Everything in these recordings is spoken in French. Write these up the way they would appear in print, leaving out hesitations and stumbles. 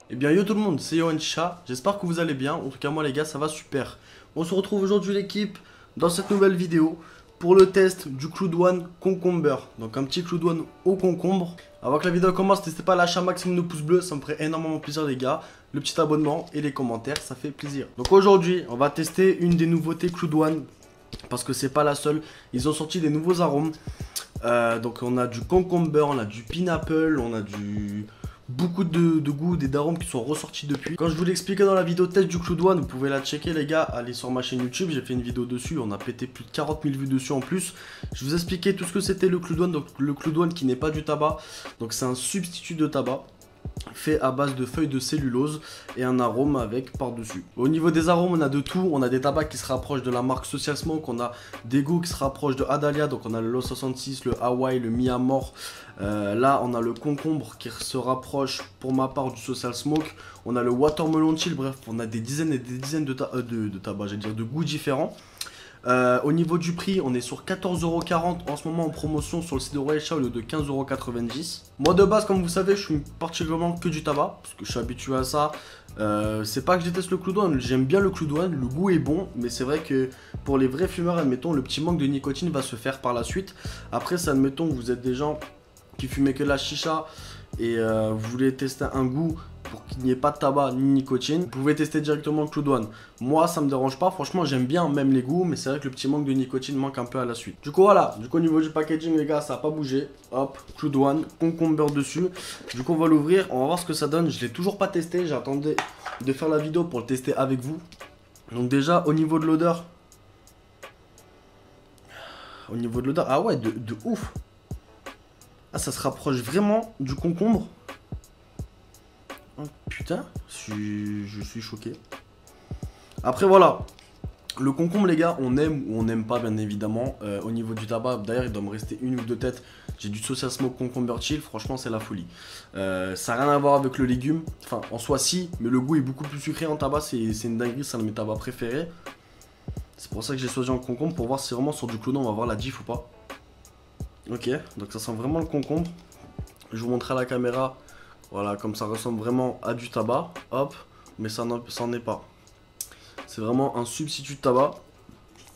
Eh bien yo tout le monde, c'est Yoann Chicha, j'espère que vous allez bien, en tout cas moi les gars ça va super. On se retrouve aujourd'hui l'équipe dans cette nouvelle vidéo pour le test du clou douane concomber. Donc un petit clou douane au concombre. Avant que la vidéo commence, n'hésitez pas à lâcher un maximum de pouces bleus, ça me ferait énormément plaisir les gars. Le petit abonnement et les commentaires, ça fait plaisir. Donc aujourd'hui, on va tester une des nouveautés clou douane parce que c'est pas la seule. Ils ont sorti des nouveaux arômes. Donc on a du concomber, on a du pineapple, on a du... beaucoup de goûts, des d'arômes qui sont ressortis depuis. Quand je vous l'expliquais dans la vidéo test du clou douane, vous pouvez la checker les gars, allez sur ma chaîne YouTube, j'ai fait une vidéo dessus, on a pété plus de 40 000 vues dessus en plus. Je vous expliquais tout ce que c'était le clou douane, donc le clou douane qui n'est pas du tabac, donc c'est un substitut de tabac fait à base de feuilles de cellulose et un arôme avec par-dessus. Au niveau des arômes, on a de tout. On a des tabacs qui se rapprochent de la marque Social Smoke, on a des goûts qui se rapprochent de Adalia, donc on a le Los 66, le Hawaii, le Miamor. Là, on a le concombre qui se rapproche pour ma part du Social Smoke. On a le Watermelon Chill, bref, on a des dizaines et des dizaines de tabac, j'allais dire de goûts différents. Au niveau du prix, on est sur 14,40€ en ce moment en promotion sur le site de Royal Chat au lieu de 15,90€. Moi de base, comme vous savez, je suis particulièrement que du tabac parce que je suis habitué à ça. C'est pas que je déteste le clou douane, j'aime bien le clou douane, le goût est bon, mais c'est vrai que pour les vrais fumeurs, admettons, le petit manque de nicotine va se faire par la suite. Après, ça, admettons, vous êtes des gens qui fumaient que de la chicha et vous voulez tester un goût pour qu'il n'y ait pas de tabac ni nicotine, vous pouvez tester directement le clou douane. Moi ça me dérange pas, franchement j'aime bien même les goûts, mais c'est vrai que le petit manque de nicotine manque un peu à la suite. Du coup voilà, au niveau du packaging les gars, ça n'a pas bougé. Hop, clou douane, concombre dessus. Du coup on va l'ouvrir, on va voir ce que ça donne. Je l'ai toujours pas testé, j'attendais de faire la vidéo pour le tester avec vous. Donc déjà au niveau de l'odeur, ah ouais de ouf. Ah ça se rapproche vraiment du concombre. Oh, putain, je suis choqué. Après voilà, le concombre les gars, on aime ou on n'aime pas bien évidemment. Au niveau du tabac, d'ailleurs il doit me rester une ou deux têtes. J'ai du Social Smoke Concomber Chill, franchement c'est la folie. Ça n'a rien à voir avec le légume, enfin en soi si, mais le goût est beaucoup plus sucré en tabac, c'est une dinguerie, c'est un de mes tabacs préférés. C'est pour ça que j'ai choisi un concombre, pour voir si vraiment sur du clou on va voir la diff ou pas. Ok, donc ça sent vraiment le concombre. Je vous montrerai à la caméra. Voilà, comme ça ressemble vraiment à du tabac. Hop, mais ça n'en est pas. C'est vraiment un substitut de tabac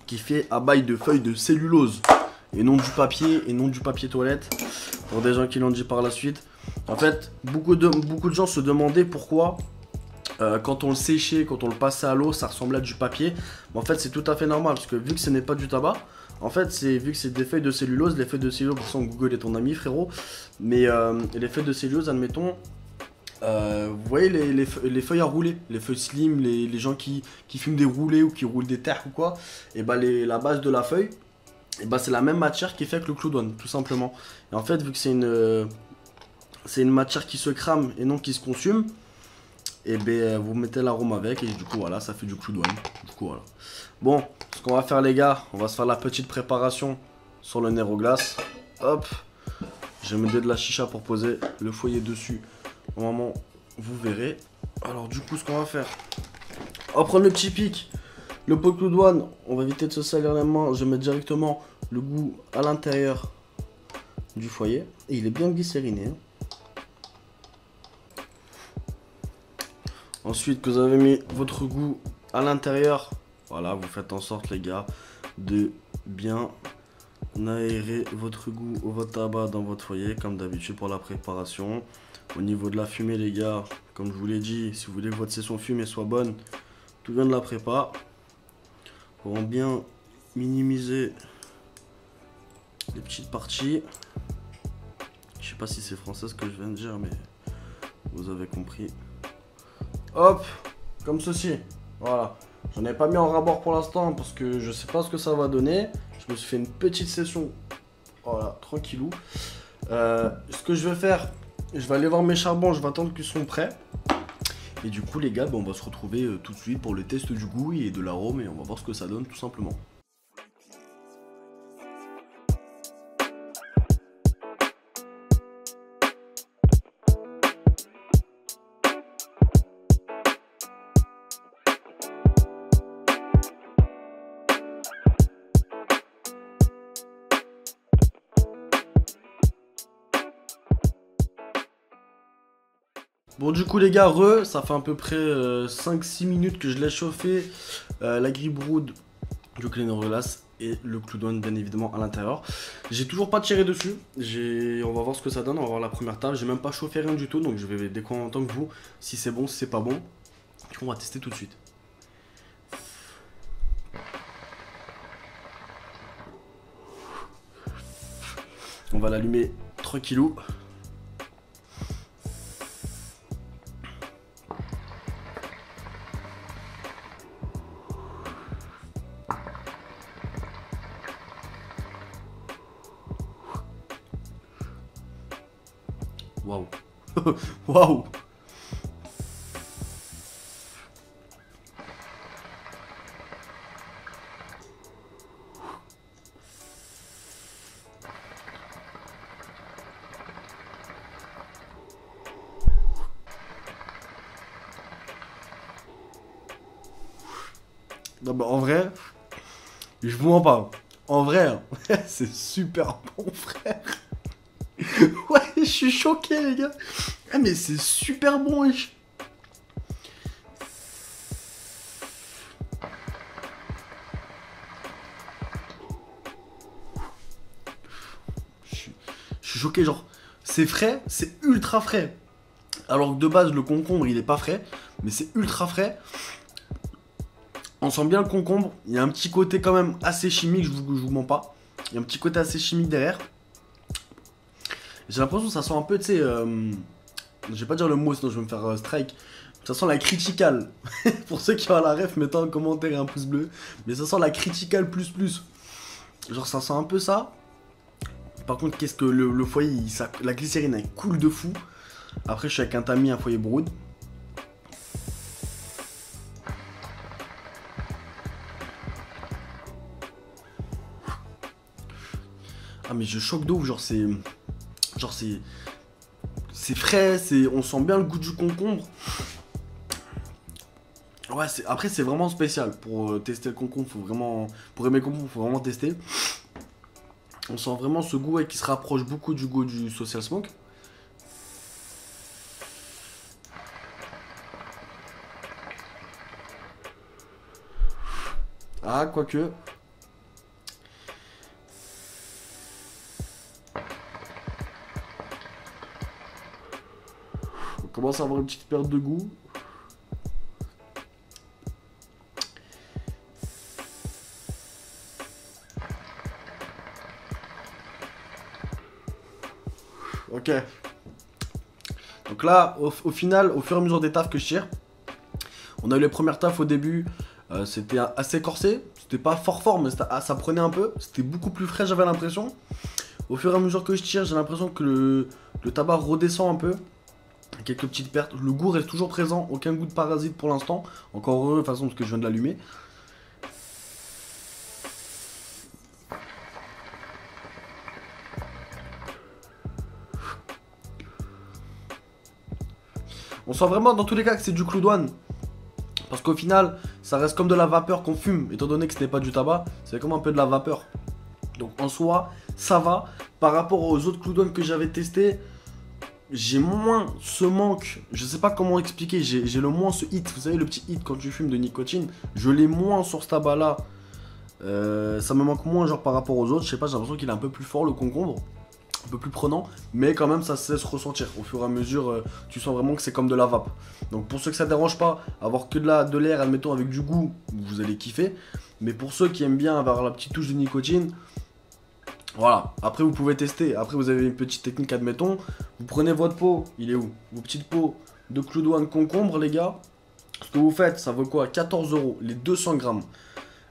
qui fait à bail de feuilles de cellulose. Et non du papier, et non du papier toilette. Pour des gens qui l'ont dit par la suite. En fait, beaucoup de gens se demandaient pourquoi, quand on le séchait, quand on le passait à l'eau, ça ressemblait à du papier. Mais en fait, c'est tout à fait normal, parce que vu que ce n'est pas du tabac, en fait, vu que c'est des feuilles de cellulose, les feuilles de cellulose, pour ça Google est ton ami frérot, mais les feuilles de cellulose, admettons, vous voyez les feuilles à rouler, les feuilles slim, les gens qui fument des roulés ou qui roulent des terres ou quoi, et bah la base de la feuille, et bah c'est la même matière qui fait que le clou douane, tout simplement. Et en fait, vu que c'est une matière qui se crame et non qui se consume, et ben vous mettez l'arôme avec et du coup voilà, ça fait du clou douane. Du coup voilà. Bon, ce qu'on va faire les gars, on va se faire la petite préparation sur le Nero Glace. Hop, je vais mettre de la chicha pour poser le foyer dessus. Au moment, vous verrez. Alors du coup, ce qu'on va faire, on va prendre le petit pic, le pot clou douane. On va éviter de se salir les mains. Je vais mettre directement le goût à l'intérieur du foyer. Et il est bien glycériné. Ensuite, que vous avez mis votre goût à l'intérieur, voilà, vous faites en sorte, les gars, de bien aérer votre goût ou votre tabac dans votre foyer, comme d'habitude pour la préparation. Au niveau de la fumée, les gars, comme je vous l'ai dit, si vous voulez que votre session fumée soit bonne, tout vient de la prépa. Pour bien minimiser les petites parties. Je sais pas si c'est français ce que je viens de dire, mais vous avez compris. Hop, comme ceci. Voilà. J'en ai pas mis en rabord pour l'instant parce que je sais pas ce que ça va donner. Je me suis fait une petite session. Voilà, tranquillou. Ce que je vais faire, je vais aller voir mes charbons, je vais attendre qu'ils sont prêts. Et du coup les gars, on va se retrouver tout de suite pour le test du goût et de l'arôme et on va voir ce que ça donne tout simplement. Bon du coup les gars, ça fait à peu près 5-6 minutes que je l'ai chauffé. La grille brood, du cleaner de glace et le clou douane bien évidemment à l'intérieur. J'ai toujours pas tiré dessus. On va voir ce que ça donne, on va voir la première table. J'ai même pas chauffé rien du tout, donc je vais découvrir en tant que vous si c'est bon, si c'est pas bon. On va tester tout de suite. On va l'allumer tranquillou. Waouh. Waouh. Non mais en vrai, je vous mens pas. En vrai, hein, c'est super bon frère. Ouais, je suis choqué les gars. Ah mais c'est super bon wesh. Je suis choqué, genre, c'est frais, c'est ultra frais. Alors que de base, le concombre, il est pas frais, mais c'est ultra frais. On sent bien le concombre, il y a un petit côté quand même assez chimique, je vous mens pas. Il y a un petit côté assez chimique derrière. J'ai l'impression que ça sent un peu, tu sais, je vais pas dire le mot, sinon je vais me faire strike. Ça sent la critical. Pour ceux qui ont la ref, mettez un commentaire et un pouce bleu. Mais ça sent la critical plus plus. Genre ça sent un peu ça. Par contre, qu'est-ce que le foyer, la glycérine, elle coule de fou. Après, je suis avec un tamis, un foyer brood. Ah, mais je choque de ouf, genre c'est... Genre c'est frais, on sent bien le goût du concombre. Ouais, après c'est vraiment spécial. Pour tester le concombre, faut vraiment... Pour aimer le concombre, faut vraiment tester. On sent vraiment ce goût qui se rapproche beaucoup du goût du social smoke. Ah, quoique. On commence à avoir une petite perte de goût. Ok. Donc là, au final, au fur et à mesure des tafs que je tire, on a eu les premières tafs au début, c'était assez corsé, c'était pas fort mais ça prenait un peu, c'était beaucoup plus frais j'avais l'impression. Au fur et à mesure que je tire, j'ai l'impression que le tabac redescend un peu, quelques petites pertes, le goût reste toujours présent, aucun goût de parasite pour l'instant, encore heureux de toute façon parce que je viens de l'allumer. On sent vraiment dans tous les cas que c'est du clou douane. Parce qu'au final, ça reste comme de la vapeur qu'on fume, étant donné que ce n'est pas du tabac, c'est comme un peu de la vapeur. Donc en soi, ça va. Par rapport aux autres clous douane que j'avais testés, j'ai moins ce manque. Je sais pas comment expliquer, j'ai le moins ce hit. Vous savez, le petit hit quand tu fumes de nicotine, je l'ai moins sur ce tabac-là. Ça me manque moins genre par rapport aux autres. Je sais pas, j'ai l'impression qu'il est un peu plus fort le concombre. Un peu plus prenant, mais quand même ça se laisse ressentir. Au fur et à mesure, tu sens vraiment que c'est comme de la vape. Donc pour ceux que ça dérange pas, avoir que de l'air, admettons avec du goût, vous allez kiffer. Mais pour ceux qui aiment bien avoir la petite touche de nicotine, voilà. Après vous pouvez tester. Après vous avez une petite technique, admettons. Vous prenez votre pot, il est où? Vos petites pots de clou douane concombre, les gars. Ce que vous faites, ça vaut quoi? 14 € les 200 grammes.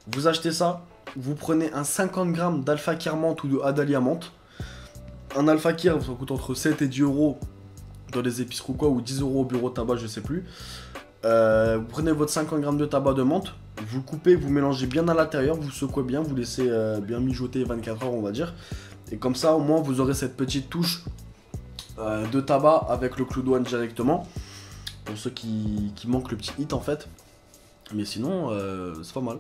Vous achetez ça, vous prenez un 50 grammes d'alpha Kir menthe ou de Adalia menthe. Un Alpha Kir, ça coûte entre 7 et 10 € dans les épiceries ou quoi, ou 10 € au bureau de tabac, je sais plus. Vous prenez votre 50 grammes de tabac de menthe, vous le coupez, vous mélangez bien à l'intérieur, vous secouez bien, vous laissez bien mijoter 24 heures, on va dire. Et comme ça, au moins, vous aurez cette petite touche de tabac avec le clou douane directement. Pour ceux qui manquent le petit hit en fait. Mais sinon, c'est pas mal.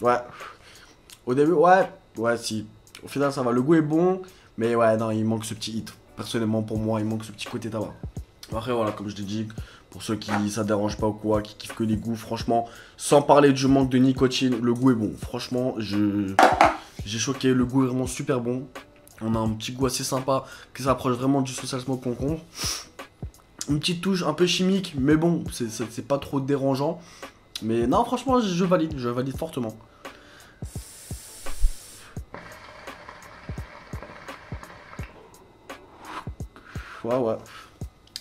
Ouais. Au début, ouais, si. Au final, ça va. Le goût est bon, mais ouais, non, il manque ce petit hit. Personnellement, pour moi, il manque ce petit côté tabac. Après, voilà, comme je t'ai dit, pour ceux qui ça dérange pas ou quoi, qui kiffent que les goûts, franchement, sans parler du manque de nicotine, le goût est bon. Franchement, j'ai choqué. Le goût est vraiment super bon. On a un petit goût assez sympa qui s'approche vraiment du social smoke concombre. Une petite touche un peu chimique, mais bon, c'est pas trop dérangeant. Mais non, franchement, je valide fortement. Ouais.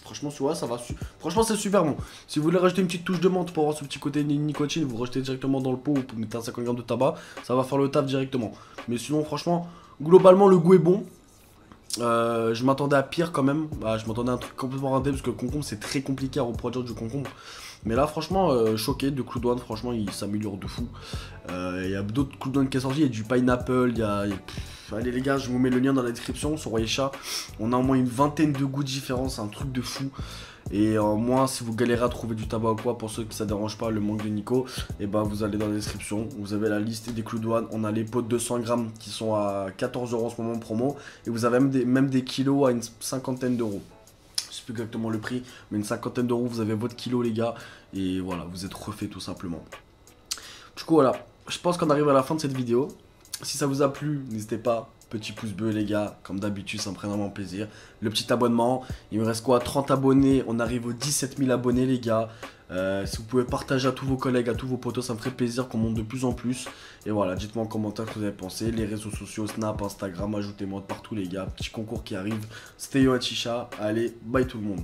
Franchement, ouais, ça va. Franchement, c'est super bon. Si vous voulez rajouter une petite touche de menthe pour avoir ce petit côté nicotine, vous rajoutez directement dans le pot ou vous mettez un 50 grammes de tabac, ça va faire le taf directement. Mais sinon, franchement, globalement, le goût est bon. Je m'attendais à pire quand même. Bah, je m'attendais à un truc complètement raté parce que le concombre c'est très compliqué à reproduire du concombre. Mais là, franchement, choqué de Clou Douane, franchement, il s'améliore de fou. Il y a d'autres Clou Douane qui est sorti, il y a du pineapple, allez les gars, je vous mets le lien dans la description sur Royesha. On a au moins une vingtaine de goûts différents, c'est un truc de fou. Et moi, si vous galérez à trouver du tabac ou quoi, pour ceux que ça dérange pas, le manque de Nico, et bah vous allez dans la description, vous avez la liste des Clou Douane. On a les pots de 200 grammes qui sont à 14 € en ce moment en promo. Et vous avez même des kilos à une cinquantaine d'euros. Je sais plus exactement le prix, mais une cinquantaine d'euros, vous avez votre kilo, les gars. Et voilà, vous êtes refait tout simplement. Du coup, voilà, je pense qu'on arrive à la fin de cette vidéo. Si ça vous a plu, n'hésitez pas. Petit pouce bleu les gars, comme d'habitude ça me ferait vraiment plaisir. Le petit abonnement, il me reste quoi, 30 abonnés, on arrive aux 17 000 abonnés les gars. Si vous pouvez partager à tous vos collègues, à tous vos potos, ça me ferait plaisir qu'on monte de plus en plus. Et voilà, dites-moi en commentaire ce que vous avez pensé. Les réseaux sociaux, Snap, Instagram, ajoutez-moi de partout les gars. Petit concours qui arrive. C'était Yo Hachicha, allez, bye tout le monde.